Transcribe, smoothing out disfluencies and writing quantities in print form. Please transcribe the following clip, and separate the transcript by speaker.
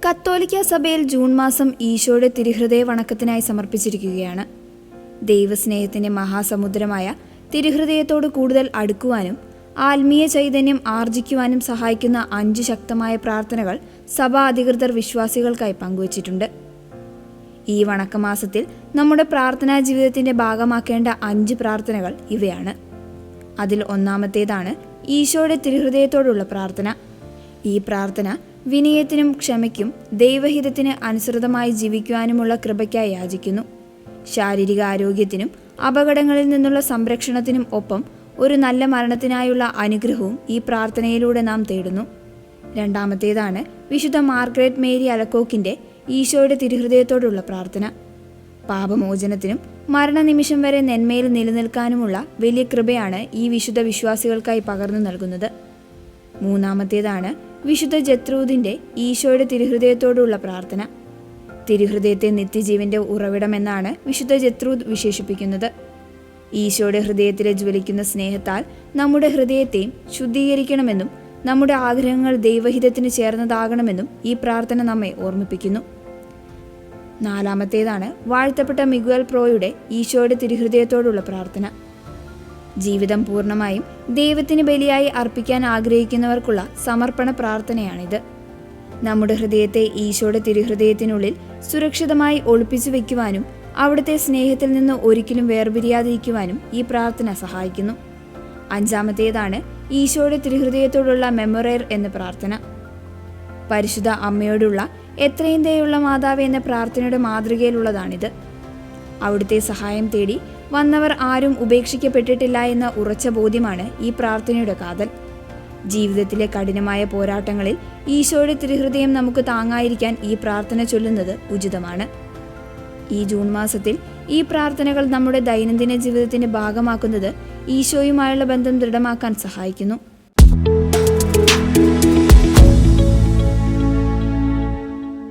Speaker 1: കത്തോലിക്ക സഭയിൽ ജൂൺ മാസം ഈശോയുടെ തിരുഹൃദയ വണക്കത്തിനായി സമർപ്പിച്ചിരിക്കുകയാണ്. ദൈവസ്നേഹത്തിന്റെ മഹാസമുദ്രമായ തിരുഹൃദയത്തോട് കൂടുതൽ അടുക്കുവാനും ആത്മീയ ചൈതന്യം ആർജിക്കുവാനും സഹായിക്കുന്ന 5 ശക്തമായ പ്രാർത്ഥനകൾ സഭാ അധികൃതർ വിശ്വാസികൾക്കായി പങ്കുവച്ചിട്ടുണ്ട്. ഈ വണക്കമാസത്തിൽ നമ്മുടെ പ്രാർത്ഥനാ ജീവിതത്തിന്റെ ഭാഗമാക്കേണ്ട 5 പ്രാർത്ഥനകൾ ഇവയാണ്. അതിൽ ഒന്നാമത്തേതാണ് ഈശോയുടെ തിരുഹൃദയത്തോടുള്ള പ്രാർത്ഥന. ഈ പ്രാർത്ഥന വിനയത്തിനും ക്ഷമയ്ക്കും ദൈവഹിതത്തിന് അനുസൃതമായി ജീവിക്കുവാനുമുള്ള കൃപയ്ക്കായി യാചിക്കുന്നു. ശാരീരിക ആരോഗ്യത്തിനും അപകടങ്ങളിൽ നിന്നുള്ള സംരക്ഷണത്തിനും ഒപ്പം ഒരു നല്ല മരണത്തിനായുള്ള അനുഗ്രഹവും ഈ പ്രാർത്ഥനയിലൂടെ നാം തേടുന്നു. രണ്ടാമത്തേതാണ് വിശുദ്ധ മാർഗ്രറ്റ് മേരി അലക്കോക്കിന്റെ ഈശോയുടെ തിരുഹൃദയത്തോടുള്ള പ്രാർത്ഥന. പാപമോചനത്തിനും മരണനിമിഷം വരെ നന്മയിൽ നിലനിൽക്കാനുമുള്ള വലിയ കൃപയാണ് ഈ വിശുദ്ധ വിശ്വാസികൾക്കായി പകർന്നു നൽകുന്നത്. മൂന്നാമത്തേതാണ് വിശുദ്ധ ജത്രൂദിന്റെ ഈശോയുടെ തിരുഹൃദയത്തോടുള്ള പ്രാർത്ഥന. തിരുഹൃദയത്തെ നിത്യജീവന്റെ ഉറവിടമെന്നാണ് വിശുദ്ധ ജത്രൂദ് വിശേഷിപ്പിക്കുന്നത്. ഈശോയുടെ ഹൃദയത്തിലെ ജ്വലിക്കുന്ന സ്നേഹത്താൽ നമ്മുടെ ഹൃദയത്തെയും ശുദ്ധീകരിക്കണമെന്നും നമ്മുടെ ആഗ്രഹങ്ങൾ ദൈവഹിതത്തിന് ചേർന്നതാകണമെന്നും ഈ പ്രാർത്ഥന നമ്മെ ഓർമ്മിപ്പിക്കുന്നു. നാലാമത്തേതാണ് വാഴ്ത്തപ്പെട്ട മിഗുവൽ പ്രോയുടെ ഈശോയുടെ തിരുഹൃദയത്തോടുള്ള പ്രാർത്ഥന. ജീവിതം പൂർണ്ണമായും ദൈവത്തിന് ബലിയായി അർപ്പിക്കാൻ ആഗ്രഹിക്കുന്നവർക്കുള്ള സമർപ്പണ പ്രാർത്ഥനയാണിത്. നമ്മുടെ ഹൃദയത്തെ ഈശോയുടെ തിരുഹൃദയത്തിനുള്ളിൽ സുരക്ഷിതമായി ഒളിപ്പിച്ചു വയ്ക്കുവാനും അവിടുത്തെ സ്നേഹത്തിൽ നിന്ന് ഒരിക്കലും വേർപിരിയാതിരിക്കുവാനും ഈ പ്രാർത്ഥന സഹായിക്കുന്നു. അഞ്ചാമത്തേതാണ് ഈശോയുടെ തിരുഹൃദയത്തോടുള്ള മെമ്മൊറേർ എന്ന പ്രാർത്ഥന. പരിശുദ്ധ അമ്മയോടുള്ള എത്രയും ദയുള്ള മാതാവ് എന്ന പ്രാർത്ഥനയുടെ മാതൃകയിലുള്ളതാണിത്. അവിടുത്തെ സഹായം തേടി വന്നവർ ആരും ഉപേക്ഷിക്കപ്പെട്ടിട്ടില്ല എന്ന ഉറച്ച ബോധ്യമാണ് ഈ പ്രാർത്ഥനയുടെ കാതൽ. ജീവിതത്തിലെ കഠിനമായ പോരാട്ടങ്ങളിൽ ഈശോയുടെ തിരുഹൃദയം നമുക്ക് താങ്ങായിരിക്കാൻ ഈ പ്രാർത്ഥന ചൊല്ലുന്നത് ഉചിതമാണ്. ഈ ജൂൺ മാസത്തിൽ ഈ പ്രാർത്ഥനകൾ നമ്മുടെ ദൈനംദിന ജീവിതത്തിന്റെ ഭാഗമാക്കുന്നത് ഈശോയുമായുള്ള ബന്ധം ദൃഢമാക്കാൻ സഹായിക്കുന്നു.